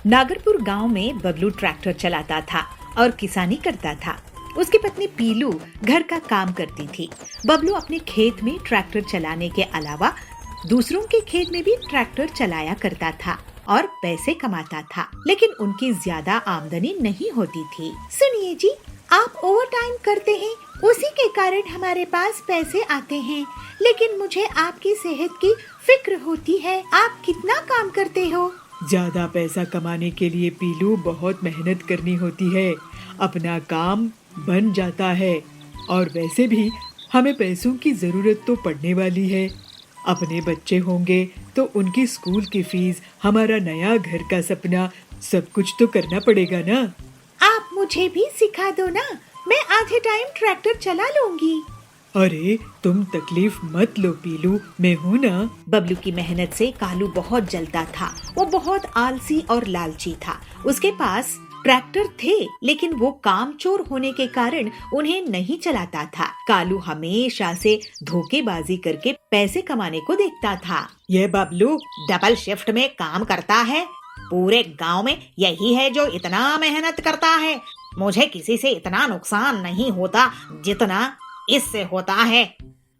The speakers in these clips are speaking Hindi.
नागरपुर गांव में बबलू ट्रैक्टर चलाता था और किसानी करता था। उसकी पत्नी पीलू घर का काम करती थी। बबलू अपने खेत में ट्रैक्टर चलाने के अलावा दूसरों के खेत में भी ट्रैक्टर चलाया करता था और पैसे कमाता था, लेकिन उनकी ज्यादा आमदनी नहीं होती थी। सुनिए जी, आप ओवर टाइम करते हैं, उसी के कारण हमारे पास पैसे आते हैं, लेकिन मुझे आपकी सेहत की फिक्र होती है। आप कितना काम करते हो? ज्यादा पैसा कमाने के लिए पीलू बहुत मेहनत करनी होती है। अपना काम बन जाता है और वैसे भी हमें पैसों की जरूरत तो पड़ने वाली है। अपने बच्चे होंगे तो उनकी स्कूल की फीस, हमारा नया घर का सपना, सब कुछ तो करना पड़ेगा ना। आप मुझे भी सिखा दो ना, मैं आधे टाइम ट्रैक्टर चला लूंगी। अरे तुम तकलीफ मत लो पीलू, मैं हूँ ना। बबलू की मेहनत से कालू बहुत जलता था। वो बहुत आलसी और लालची था। उसके पास ट्रैक्टर थे, लेकिन वो कामचोर होने के कारण उन्हें नहीं चलाता था। कालू हमेशा से धोखेबाजी करके पैसे कमाने को देखता था। ये बबलू डबल शिफ्ट में काम करता है। पूरे गांव में यही है जो इतना मेहनत करता है। मुझे किसी से इतना नुकसान नहीं होता जितना इससे होता है।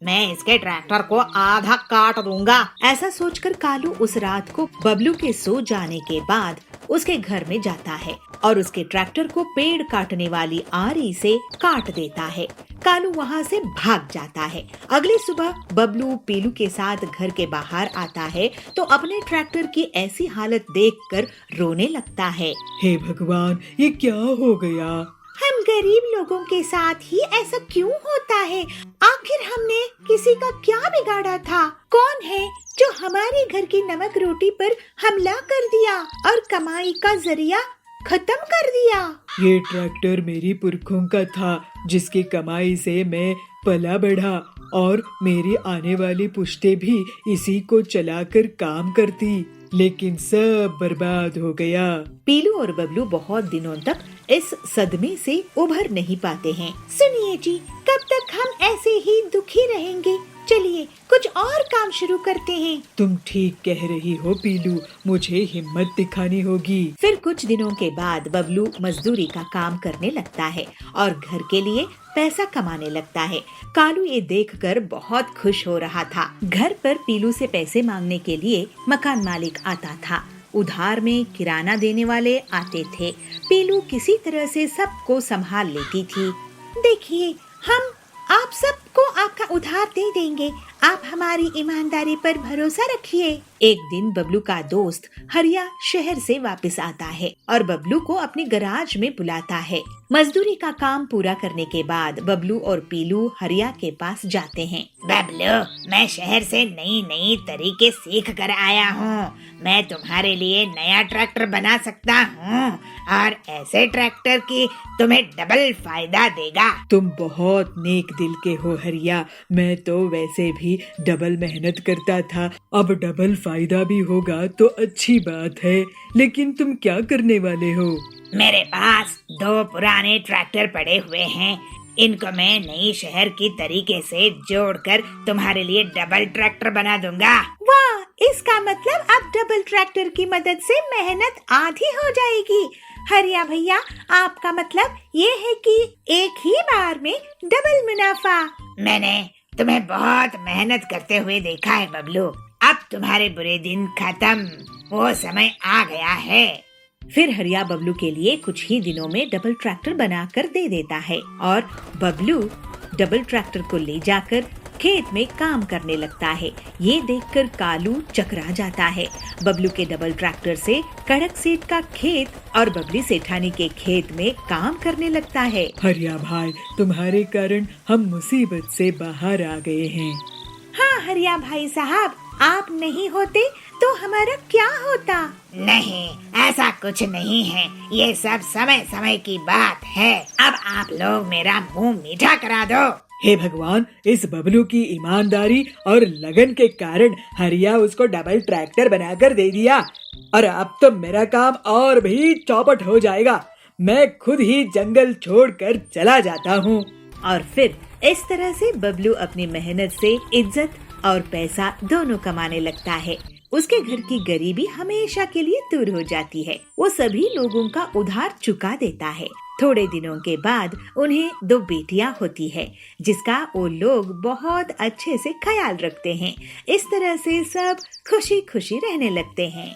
मैं इसके ट्रैक्टर को आधा काट दूंगा। ऐसा सोचकर कालू उस रात को बबलू के सो जाने के बाद उसके घर में जाता है और उसके ट्रैक्टर को पेड़ काटने वाली आरी से काट देता है। कालू वहाँ से भाग जाता है। अगली सुबह बबलू पीलू के साथ घर के बाहर आता है तो अपने ट्रैक्टर की ऐसी हालत देखकर रोने लगता है। हे भगवान, ये क्या हो गया? हम गरीब लोगों के साथ ही ऐसा क्यों होता है? आखिर हमने किसी का क्या बिगाड़ा था? कौन है जो हमारे घर की नमक रोटी पर हमला कर दिया और कमाई का जरिया खत्म कर दिया? ये ट्रैक्टर मेरी पुरखों का था, जिसकी कमाई से मैं पला बढ़ा और मेरी आने वाली पुश्तें भी इसी को चलाकर काम करती, लेकिन सब बर्बाद हो गया। पीलू और बबलू बहुत दिनों तक इस सदमे से उभर नहीं पाते हैं। सुनिए जी, कब तक हम ऐसे ही दुखी रहेंगे? चलिए कुछ और काम शुरू करते हैं। तुम ठीक कह रही हो पीलू, मुझे हिम्मत दिखानी होगी। फिर कुछ दिनों के बाद बबलू मजदूरी का काम करने लगता है और घर के लिए पैसा कमाने लगता है। कालू ये देखकर बहुत खुश हो रहा था। घर पर पीलू से पैसे मांगने के लिए मकान मालिक आता था। उधार में किराना देने वाले आते थे। पीलू किसी तरह से सबको संभाल लेती थी। देखिए, हम आप सबको आपका उधार दे देंगे। आप हमारी ईमानदारी पर भरोसा रखिए। एक दिन बबलू का दोस्त हरिया शहर से वापस आता है और बबलू को अपने गराज में बुलाता है। मजदूरी का काम पूरा करने के बाद बबलू और पीलू हरिया के पास जाते हैं। बबलू, मैं शहर से नई तरीके सीख कर आया हूँ। मैं तुम्हारे लिए नया ट्रैक्टर बना सकता हूँ और ऐसे ट्रैक्टर की तुम्हें डबल फायदा देगा। तुम बहुत नेक दिल के हो हरिया। मैं तो वैसे भी डबल मेहनत करता था, अब डबल फायदा भी होगा तो अच्छी बात है। लेकिन तुम क्या करने वाले हो? मेरे पास 2 पुराने ट्रैक्टर पड़े हुए हैं। इनको मैं नई शहर की तरीके से जोड़कर तुम्हारे लिए डबल ट्रैक्टर बना दूंगा। वाह, इसका मतलब अब डबल ट्रैक्टर की मदद से मेहनत आधी हो जाएगी। हरिया भैया, आपका मतलब ये है कि एक ही बार में डबल मुनाफा। मैंने तुम्हें बहुत मेहनत करते हुए देखा है बबलू। अब तुम्हारे बुरे दिन खत्म, वो समय आ गया है। फिर हरिया बबलू के लिए कुछ ही दिनों में डबल ट्रैक्टर बनाकर दे देता है और बबलू डबल ट्रैक्टर को ले जाकर खेत में काम करने लगता है। ये देखकर कालू चकरा जाता है। बबलू के डबल ट्रैक्टर से कड़क सेठ का खेत और बबली सेठानी के खेत में काम करने लगता है। हरिया भाई, तुम्हारे कारण हम मुसीबत से बाहर आ गए हैं। हाँ हरिया भाई साहब, आप नहीं होते तो हमारा क्या होता? नहीं, ऐसा कुछ नहीं है। ये सब समय समय की बात है। अब आप लोग मेरा मुंह मीठा करा दो। हे भगवान, इस बबलू की ईमानदारी और लगन के कारण हरिया उसको डबल ट्रैक्टर बनाकर दे दिया और अब तो मेरा काम और भी चौपट हो जाएगा। मैं खुद ही जंगल छोड़कर चला जाता हूँ। और फिर इस तरह से बबलू अपनी मेहनत से इज्जत और पैसा दोनों कमाने लगता है। उसके घर की गरीबी हमेशा के लिए दूर हो जाती है। वो सभी लोगों का उधार चुका देता है। थोड़े दिनों के बाद उन्हें 2 बेटियां होती है, जिसका वो लोग बहुत अच्छे से ख्याल रखते हैं। इस तरह से सब खुशी खुशी रहने लगते हैं।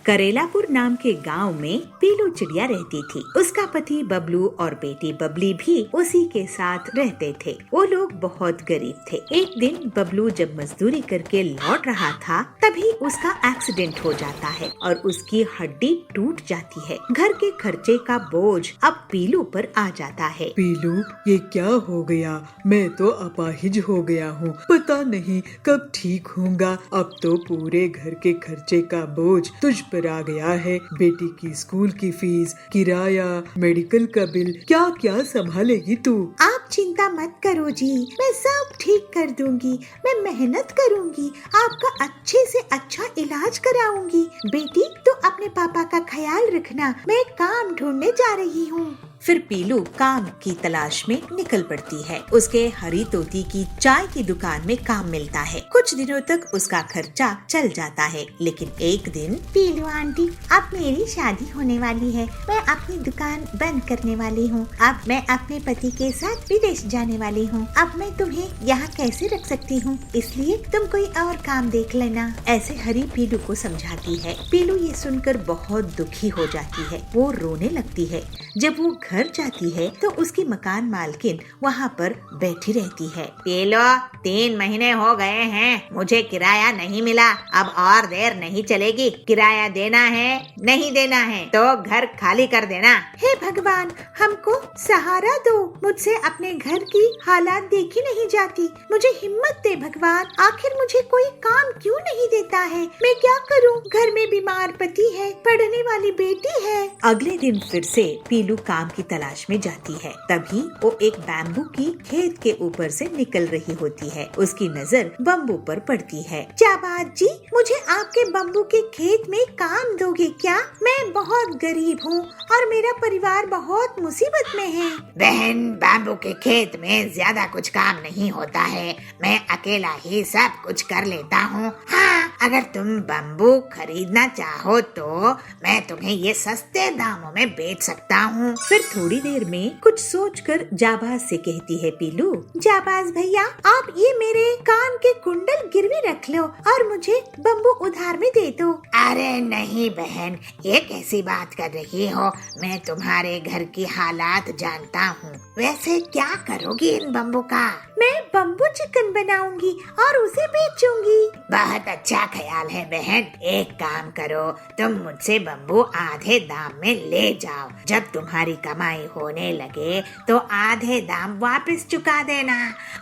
करेलापुर नाम के गांव में पीलू चिड़िया रहती थी। उसका पति बबलू और बेटी बबली भी उसी के साथ रहते थे। वो लोग बहुत गरीब थे। एक दिन बबलू जब मजदूरी करके लौट रहा था, तभी उसका एक्सीडेंट हो जाता है और उसकी हड्डी टूट जाती है। घर के खर्चे का बोझ अब पीलू पर आ जाता है। पीलू, ये क्या हो गया? मैं तो अपाहिज हो गया हूँ। पता नहीं कब ठीक होऊंगा। अब तो पूरे घर के खर्चे का बोझ तुझ पर आ गया है। बेटी की स्कूल की फीस, किराया, मेडिकल का बिल, क्या क्या संभालेगी तू? आप चिंता मत करो जी, मैं सब ठीक कर दूंगी। मैं मेहनत करूंगी, आपका अच्छे से अच्छा इलाज कराऊंगी। बेटी, तो अपने पापा का ख्याल रखना। मैं काम ढूंढने जा रही हूँ। फिर पीलू काम की तलाश में निकल पड़ती है। उसके हरी तोती की चाय की दुकान में काम मिलता है। कुछ दिनों तक उसका खर्चा चल जाता है, लेकिन एक दिन पीलू आंटी, अब मेरी शादी होने वाली है। मैं अपनी दुकान बंद करने वाली हूँ। अब मैं अपने पति के साथ विदेश जाने वाली हूँ। अब मैं तुम्हें यहाँ कैसे रख सकती हूँ, इसलिए तुम कोई और काम देख लेना। ऐसे हरी पीलू को समझाती है। पीलू ये सुनकर बहुत दुखी हो जाती है। वो रोने लगती है। जब वो घर जाती है तो उसकी मकान मालकिन वहाँ पर बैठी रहती है। पीलू, 3 महीने हो गए हैं, मुझे किराया नहीं मिला। अब और देर नहीं चलेगी। किराया देना है, नहीं देना है तो घर खाली कर देना। हे भगवान, हमको सहारा दो। मुझसे अपने घर की हालात देखी नहीं जाती। मुझे हिम्मत दे भगवान। आखिर मुझे कोई काम क्यों नहीं देता है? मैं क्या करूं? घर में बीमार पति है, पढ़ने वाली बेटी है। अगले दिन फिर से पीलू काम की तलाश में जाती है। तभी वो एक बैम्बू की खेत के ऊपर से निकल रही होती है। उसकी नजर बम्बू पर पड़ती है। जाबाज जी, मुझे आपके बम्बू के खेत में काम दोगे क्या? मैं बहुत गरीब हूँ और मेरा परिवार बहुत मुसीबत में है। बहन, बैम्बू के खेत में ज्यादा कुछ काम नहीं होता है। मैं अकेला ही सब कुछ कर लेता हूँ। हाँ, अगर तुम बम्बू खरीदना चाहो तो मैं तुम्हें ये सस्ते दामों में बेच सकता हूँ। फिर थोड़ी देर में कुछ सोचकर जाबाज से कहती है पीलू, जाबाज भैया, आप ये मेरे कान के कुंडल गिरवी रख लो और मुझे बम्बू उधार में दे दो। अरे नहीं बहन, ये कैसी बात कर रही हो? मैं तुम्हारे घर की हालात जानता हूँ। वैसे क्या करोगी इन बम्बू का? मैं बम्बू चिकन बनाऊंगी और उसे बेचूंगी। बहुत अच्छा ख्याल है बहन। एक काम करो, तुम मुझसे बम्बू आधे दाम में ले जाओ। जब तुम्हारी कमाई होने लगे तो आधे दाम वापस चुका देना।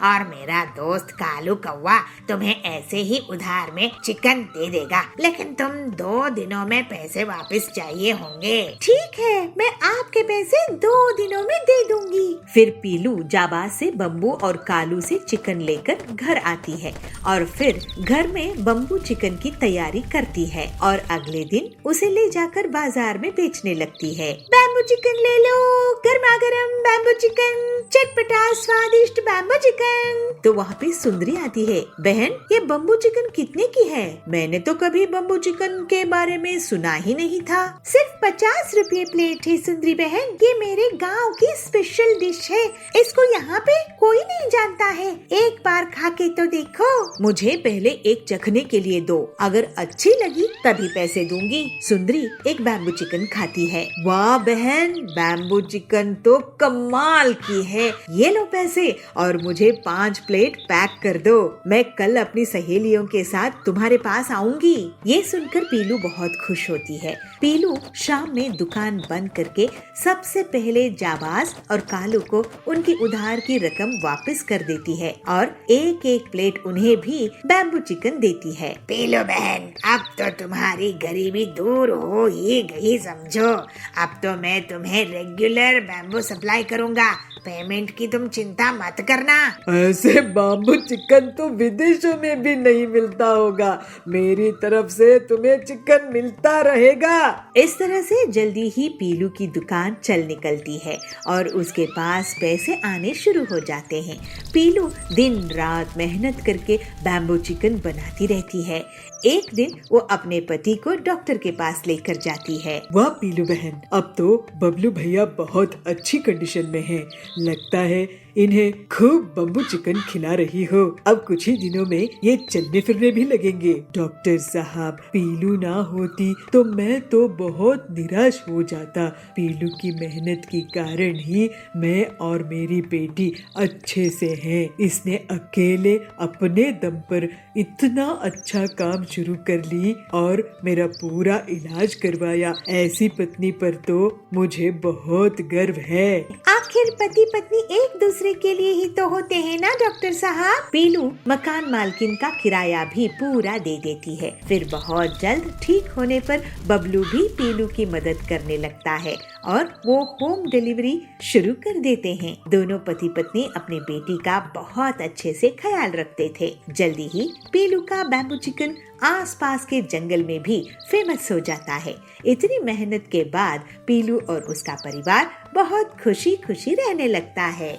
और मेरा दोस्त कालू कौवा तुम्हें ऐसे ही उधार में चिकन दे देगा, लेकिन तुम 2 दिनों में पैसे वापस चाहिए होंगे। ठीक है, मैं आपके पैसे 2 दिनों में दे दूंगी। फिर पीलू जाबाज से बम्बू और कालू से चिकन लेकर घर आती है और फिर घर में बम्बू चिकन की तैयारी करती है और अगले दिन उसे ले जाकर बाजार में बेचने लगती है। बैम्बू चिकन ले लो, गर्मा गर्म बैम्बू चिकन, चटपटा स्वादिष्ट बैम्बू चिकन। तो वहाँ पे सुंदरी आती है। बहन, ये बम्बू चिकन कितने की है? मैंने तो कभी बम्बू चिकन के बारे में सुना ही नहीं था। सिर्फ 50 रुपए प्लेट है सुंदरी बहन। ये मेरे गांव की स्पेशल डिश है। इसको यहाँ पे कोई नहीं जानता है। एक बार खा के तो देखो। मुझे पहले एक चखने के लिए दो, अगर अच्छी लगी तभी पैसे दूंगी। सुंदरी एक बैम्बू चिकन खाती है। वाह बहन, बैम्बू चिकन तो कमाल की है। ये लो पैसे और मुझे 5 प्लेट पैक कर दो। मैं कल अपनी सहेलियों के साथ तुम्हारे पास आऊंगी। ये सुनकर पीलू बहुत खुश होती है। पीलू शाम में दुकान बंद करके सबसे पहले जाबाज और कालू को उनकी उधार की रकम वापस कर देती है और एक एक प्लेट उन्हें भी बैम्बू चिकन देती है। पीलू बहन, अब तो तुम्हारी गरीबी दूर हो ही गई समझो। अब तो मैं तुम्हें रेगुलर बैम्बू सप्लाई करूँगा। पेमेंट की तुम चिंता मत करना। ऐसे बाम्बू चिकन तो विदेशों में भी नहीं मिलता होगा। मेरी तरफ से तुम्हें चिकन मिलता रहेगा। इस तरह से जल्दी ही पीलू की दुकान चल निकलती है और उसके पास पैसे आने शुरू हो जाते हैं। पीलू दिन रात मेहनत करके बैम्बू चिकन बनाती रहती है। एक दिन वो अपने पति को डॉक्टर के पास लेकर जाती है। वाह पीलू बहन, अब तो बबलू भैया बहुत अच्छी कंडीशन में हैं। लगता है इन्हें खूब बम्बू चिकन खिला रही हो। अब कुछ ही दिनों में ये चलने फिरने भी लगेंगे। डॉक्टर साहब, पीलू ना होती तो मैं तो बहुत निराश हो जाता। पीलू की मेहनत के कारण ही मैं और मेरी बेटी अच्छे से हैं। इसने अकेले अपने दम पर इतना अच्छा काम शुरू कर ली और मेरा पूरा इलाज करवाया। ऐसी पत्नी पर तो मुझे बहुत गर्व है। आखिर पति पत्नी एक दूसरे के लिए ही तो होते हैं ना डॉक्टर साहब। पीलू मकान मालकिन का किराया भी पूरा दे देती है। फिर बहुत जल्द ठीक होने पर बबलू भी पीलू की मदद करने लगता है और वो होम डिलीवरी शुरू कर देते हैं। दोनों पति पत्नी अपनी बेटी का बहुत अच्छे से ख्याल रखते थे। जल्दी ही पीलू का बैम्बू चिकन आसपास के जंगल में भी फेमस हो जाता है। इतनी मेहनत के बाद पीलू और उसका परिवार बहुत खुशी खुशी रहने लगता है।